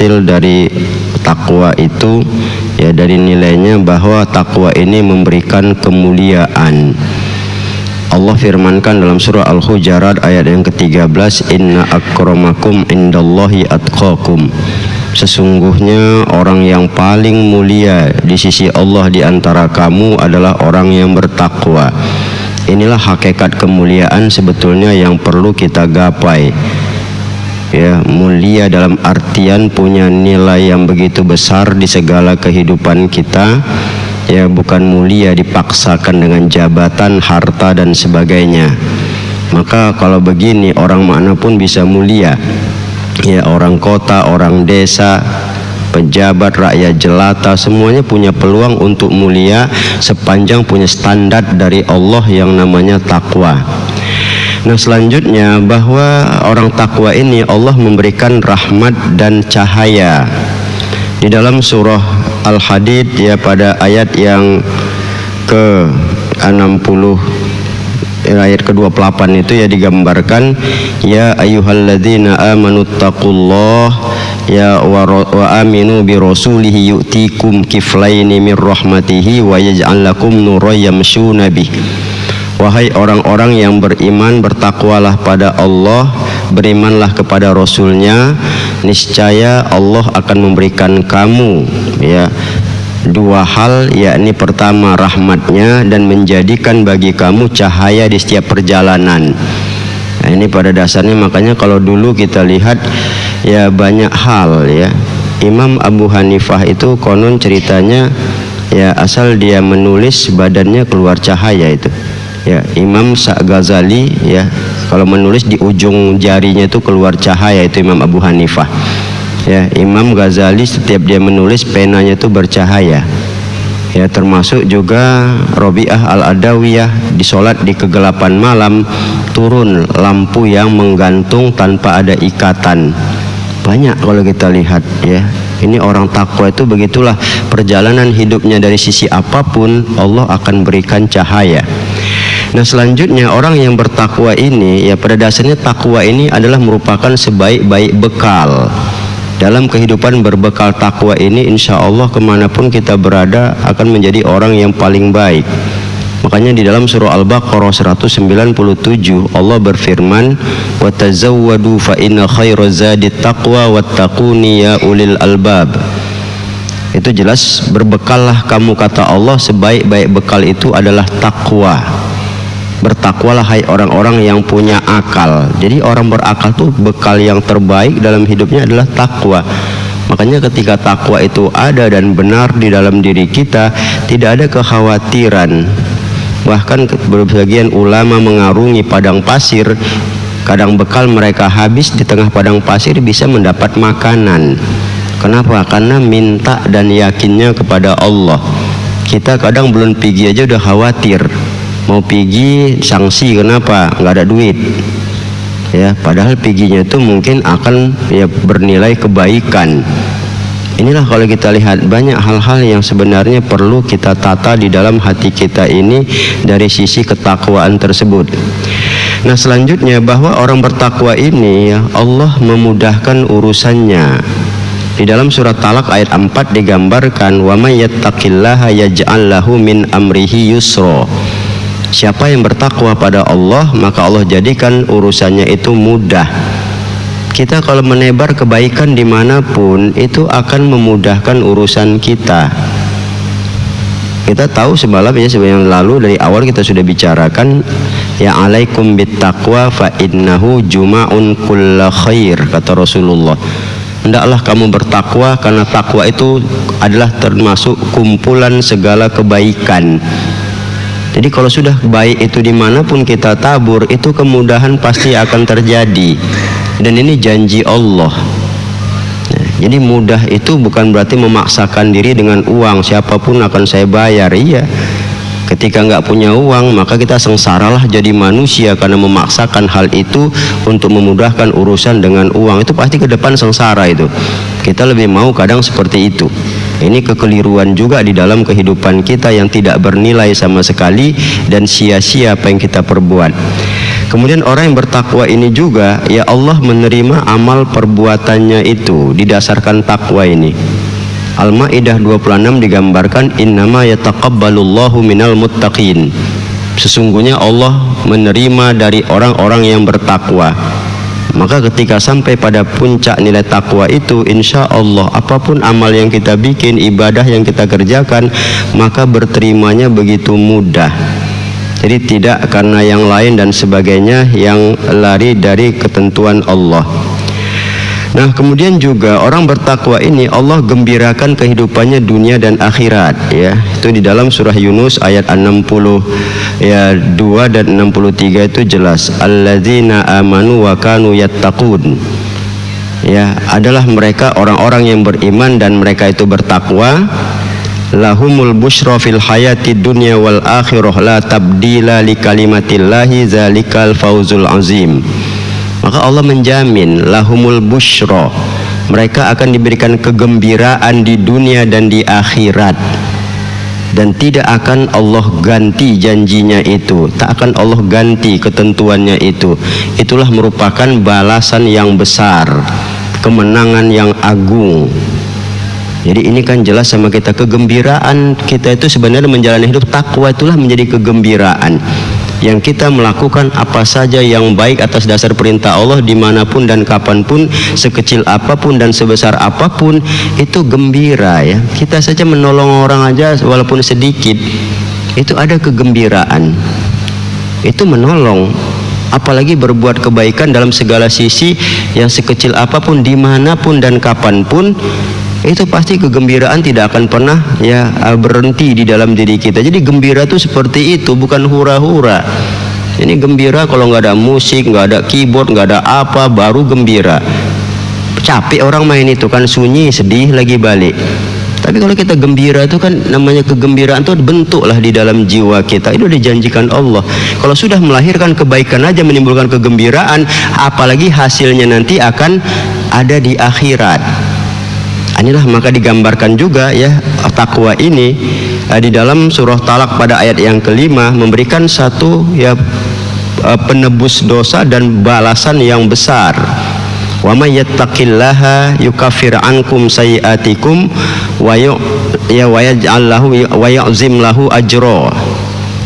hasil dari takwa itu, ya dari nilainya bahwa takwa ini memberikan kemuliaan. Allah firmankan dalam surah Al-Hujurat ayat yang ke-13, inna akramakum indallahi atqakum. Sesungguhnya orang yang paling mulia di sisi Allah di antara kamu adalah orang yang bertakwa. Inilah hakikat kemuliaan sebetulnya yang perlu kita gapai. Ya, mulia dalam artian punya nilai yang begitu besar di segala kehidupan kita. Ya, bukan mulia dipaksakan dengan jabatan, harta dan sebagainya. Maka kalau begini orang manapun bisa mulia. Ya, orang kota, orang desa, pejabat, rakyat jelata, semuanya punya peluang untuk mulia sepanjang punya standar dari Allah yang namanya takwa. Nah, selanjutnya bahwa orang takwa ini Allah memberikan rahmat dan cahaya. Di dalam surah Al-Hadid, ya pada ayat yang ke-60 ayat ke-28 itu ya digambarkan, ya ayyuhalladzina amanu taqullah ya wa aminu bi rasulihi yu'tikum kiflaini min rahmatihi wa yaj'al lakum nuran yamshuna bih. Wahai orang-orang yang beriman, bertakwalah pada Allah, berimanlah kepada Rasulnya, niscaya Allah akan memberikan kamu ya dua hal, yakni pertama rahmatnya dan menjadikan bagi kamu cahaya di setiap perjalanan. Nah, ini pada dasarnya makanya kalau dulu kita lihat ya banyak hal ya, Imam Abu Hanifah itu konon ceritanya ya asal dia menulis badannya keluar cahaya itu. Ya, Imam Ghazali ya kalau menulis di ujung jarinya itu keluar cahaya, itu Imam Abu Hanifah. Ya, Imam Ghazali setiap dia menulis penanya itu bercahaya. Ya, termasuk juga Robi'ah Al-Adawiyah di sholat di kegelapan malam turun lampu yang menggantung tanpa ada ikatan. Banyak kalau kita lihat ya. Ini orang takwa itu begitulah, perjalanan hidupnya dari sisi apapun Allah akan berikan cahaya. Nah, selanjutnya orang yang bertakwa ini ya pada dasarnya takwa ini adalah merupakan sebaik-baik bekal. Dalam kehidupan berbekal takwa ini insya Allah kemanapun kita berada akan menjadi orang yang paling baik. Makanya di dalam surah Al-Baqarah 197 Allah berfirman, wa tazawwadu fa inna khairaz zadi taqwa wattaquni ya ulil albab. Itu jelas berbekallah kamu, kata Allah, sebaik-baik bekal itu adalah takwa. Bertakwalah hai orang-orang yang punya akal. Jadi orang berakal tuh bekal yang terbaik dalam hidupnya adalah takwa. Makanya ketika takwa itu ada dan benar di dalam diri kita, tidak ada kekhawatiran. Bahkan berbagian ulama mengarungi padang pasir, kadang bekal mereka habis di tengah padang pasir bisa mendapat makanan. Kenapa? Karena minta dan yakinnya kepada Allah. Kita kadang belum pergi aja udah khawatir. Mau pergi sanksi, kenapa? Nggak ada duit. Ya, padahal perginya itu mungkin akan ya bernilai kebaikan. Inilah kalau kita lihat banyak hal-hal yang sebenarnya perlu kita tata di dalam hati kita ini dari sisi ketakwaan tersebut. Nah, selanjutnya bahwa orang bertakwa ini ya Allah memudahkan urusannya. Di dalam surat Talaq ayat 4 digambarkan, wa may yattaqillaha yaj'al lahu min amrihi yusra. Siapa yang bertakwa pada Allah, maka Allah jadikan urusannya itu mudah. Kita kalau menebar kebaikan dimanapun, itu akan memudahkan urusan kita. Kita tahu semalam ya, yang lalu dari awal kita sudah bicarakan, ya alaikum bittaqwa fa innahu juma'un kulla khair, kata Rasulullah. Hendaklah kamu bertakwa karena takwa itu adalah termasuk kumpulan segala kebaikan. Jadi kalau sudah baik itu dimanapun kita tabur, itu kemudahan pasti akan terjadi. Dan ini janji Allah. Nah, jadi mudah itu bukan berarti memaksakan diri dengan uang, siapapun akan saya bayar. Iya, ketika nggak punya uang maka kita sengsaralah jadi manusia karena memaksakan hal itu untuk memudahkan urusan dengan uang. Itu pasti ke depan sengsara itu. Kita lebih mau kadang seperti itu. Ini kekeliruan juga di dalam kehidupan kita yang tidak bernilai sama sekali dan sia-sia apa yang kita perbuat. Kemudian orang yang bertakwa ini juga, ya Allah menerima amal perbuatannya itu didasarkan takwa ini. Al-Maidah 26 digambarkan innama yataqabbalullahu minal muttaqin. Sesungguhnya Allah menerima dari orang-orang yang bertakwa. Maka ketika sampai pada puncak nilai takwa itu, insya Allah apapun amal yang kita bikin, ibadah yang kita kerjakan, maka berterimanya begitu mudah. Jadi tidak karena yang lain dan sebagainya yang lari dari ketentuan Allah. Nah, kemudian juga orang bertakwa ini Allah gembirakan kehidupannya dunia dan akhirat, ya. Itu di dalam surah Yunus ayat 62 dan 63 itu jelas. Alladzina amanu wa kanu yattaqun. Ya, adalah mereka orang-orang yang beriman dan mereka itu bertakwa. Lahumul busyra fil hayati dunya wal akhirah la tabdila li kalimatillahi zalikal fauzul azim. Maka Allah menjamin lahumul busyra, mereka akan diberikan kegembiraan di dunia dan di akhirat, dan tidak akan Allah ganti janjinya itu, tak akan Allah ganti ketentuannya itu. Itulah merupakan balasan yang besar, kemenangan yang agung. Jadi ini kan jelas sama kita, kegembiraan kita itu sebenarnya menjalani hidup takwa itulah menjadi kegembiraan. Yang kita melakukan apa saja yang baik atas dasar perintah Allah dimanapun dan kapanpun, sekecil apapun dan sebesar apapun, itu gembira, ya. Kita saja menolong orang aja walaupun sedikit, itu ada kegembiraan. Itu menolong. Apalagi berbuat kebaikan dalam segala sisi yang sekecil apapun dimanapun dan kapanpun, itu pasti kegembiraan tidak akan pernah berhenti di dalam diri kita. Jadi gembira itu seperti itu, bukan hura-hura. Ini gembira kalau nggak ada musik, nggak ada keyboard, nggak ada apa, baru gembira. Capek orang main itu kan, sunyi, sedih lagi balik. Tapi kalau kita gembira itu kan namanya kegembiraan itu bentuklah di dalam jiwa kita. Itu dijanjikan Allah. Kalau sudah melahirkan kebaikan aja menimbulkan kegembiraan, apalagi hasilnya nanti akan ada di akhirat. Inilah maka digambarkan juga, ya, takwa ini di dalam surah Talak pada ayat yang kelima memberikan satu, ya, penebus dosa dan balasan yang besar. Wa may yattaqillaha yukaffir ankum sayiatikum wa yaj'al lahu wa ya'zim lahu ajra.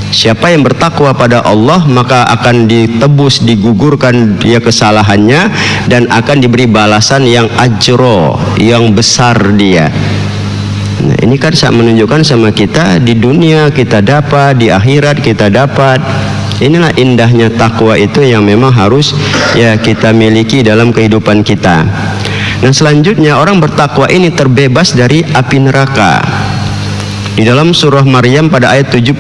Siapa yang bertakwa pada Allah maka akan ditebus, digugurkan dia kesalahannya dan akan diberi balasan yang ajro, yang besar dia. Nah, ini kan menunjukkan sama kita di dunia kita dapat, di akhirat kita dapat. Inilah indahnya takwa itu yang memang harus, ya, kita miliki dalam kehidupan kita. Nah, selanjutnya orang bertakwa ini terbebas dari api neraka. Di dalam surah Maryam pada ayat 75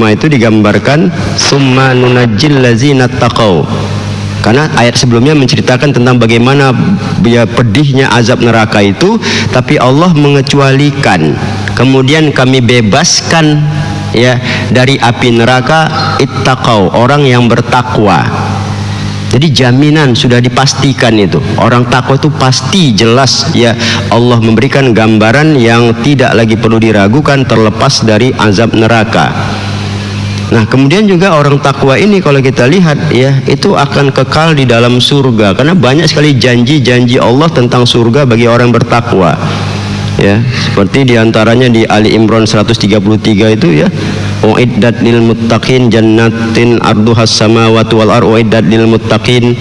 itu digambarkan summa nunajjil ladzina taqau. Karena ayat sebelumnya menceritakan tentang bagaimana pedihnya azab neraka itu, tapi Allah mengecualikan. Kemudian kami bebaskan, ya, dari api neraka ittaqau, orang yang bertakwa. Jadi jaminan sudah dipastikan itu. Orang takwa itu pasti jelas, ya, Allah memberikan gambaran yang tidak lagi perlu diragukan, terlepas dari azab neraka. Nah, kemudian juga orang takwa ini kalau kita lihat, ya, itu akan kekal di dalam surga, karena banyak sekali janji-janji Allah tentang surga bagi orang bertakwa. Ya, seperti diantaranya di Ali Imran 133 itu, ya, uiddat lil muttaqin jannatin arduhas samawati wal ardh uiddat lil muttaqin.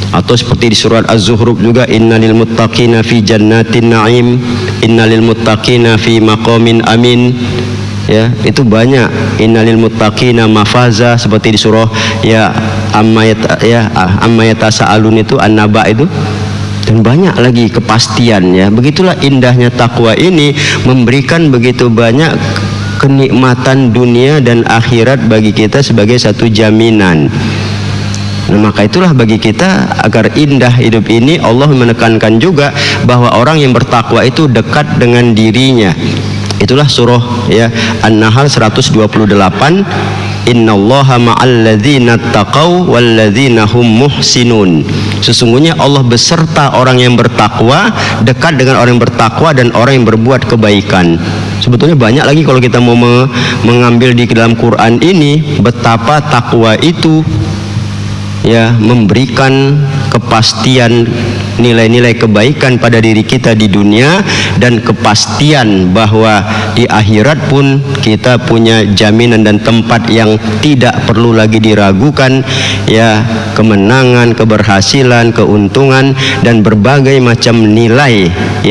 Atau seperti di surat Az-Zukhruf juga innalil muttaqina fi jannatin na'im innalil muttaqina fi maqamin amin. Ya, itu banyak innalil muttaqina mafaza, seperti di surah, ya, amma yatasaalun itu an-naba itu. Dan banyak lagi kepastian, ya. Begitulah indahnya takwa ini, memberikan begitu banyak kenikmatan dunia dan akhirat bagi kita sebagai satu jaminan. Nah, maka itulah bagi kita agar indah hidup ini, Allah menekankan juga bahwa orang yang bertakwa itu dekat dengan dirinya. Itulah surah, ya, An-Nahl 128. Innallaha ma'al ladzina taqau wal ladzina hum muhsinun. Sesungguhnya Allah beserta orang yang bertakwa, dekat dengan orang yang bertakwa dan orang yang berbuat kebaikan. Sebetulnya banyak lagi kalau kita mau mengambil di dalam Quran ini betapa takwa itu ya memberikan kepastian nilai-nilai kebaikan pada diri kita di dunia, dan kepastian bahwa di akhirat pun kita punya jaminan dan tempat yang tidak perlu lagi diragukan, ya, kemenangan, keberhasilan, keuntungan dan berbagai macam nilai, ya.